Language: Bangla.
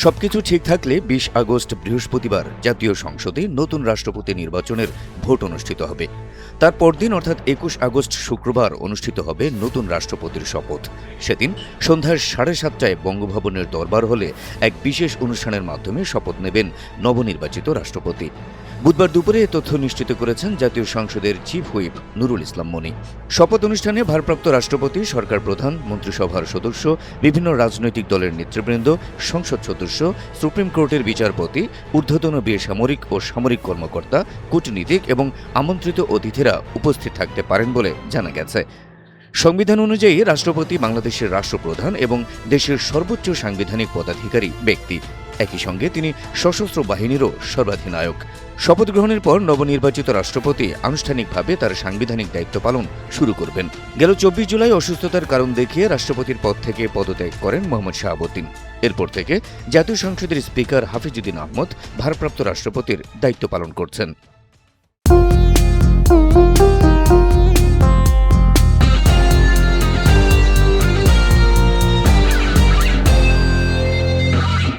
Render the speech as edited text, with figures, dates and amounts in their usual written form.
সবকিছু ঠিক থাকলে ২০ আগস্ট বৃহস্পতিবার জাতীয় সংসদে নতুন রাষ্ট্রপতি নির্বাচনের ভোট অনুষ্ঠিত হবে। তার পরদিন অর্থাৎ ২১ আগস্ট শুক্রবার অনুষ্ঠিত হবে নতুন রাষ্ট্রপতির শপথ। সেদিন সন্ধ্যা ৭:৩০টায় বঙ্গভবনের দরবার হলে এক বিশেষ অনুষ্ঠানের মাধ্যমে শপথ নেবেন নবনির্বাচিত রাষ্ট্রপতি। বুধবার দুপুরে এ তথ্য নিশ্চিত করেছেন জাতীয় সংসদের চিফ হুইপ নুরুল ইসলাম মনি। শপথ অনুষ্ঠানে ভারপ্রাপ্ত রাষ্ট্রপতি, সরকার প্রধান, মন্ত্রিসভার সদস্য, বিভিন্ন রাজনৈতিক দলের নেতৃবৃন্দ, সংসদ সদস্য, সুপ্রিম কোর্টের বিচারপতি, ঊর্ধ্বতন বেসামরিক ও সামরিক কর্মকর্তা, কূটনীতিক এবং আমন্ত্রিত অতিথিরা উপস্থিত থাকতে পারেন বলে জানা গেছে। সংবিধান অনুযায়ী রাষ্ট্রপতি বাংলাদেশের রাষ্ট্রপ্রধান এবং দেশের সর্বোচ্চ সাংবিধানিক পদাধিকারী ব্যক্তি। একই সঙ্গে তিনি সশস্ত্র বাহিনীরও সর্বাধিনায়ক। শপথ গ্রহণের পর নবনির্বাচিত রাষ্ট্রপতি আনুষ্ঠানিকভাবে তার সাংবিধানিক দায়িত্ব পালন শুরু করবেন। গেল ২৪ জুলাই অসুস্থতার কারণ দেখিয়ে রাষ্ট্রপতির পদ থেকে পদত্যাগ করেন মোহাম্মদ শাহাবুদ্দিন। এরপর থেকে জাতীয় সংসদের স্পিকার হাফিজউদ্দিন আহমদ ভারপ্রাপ্ত রাষ্ট্রপতির দায়িত্ব পালন করছেন।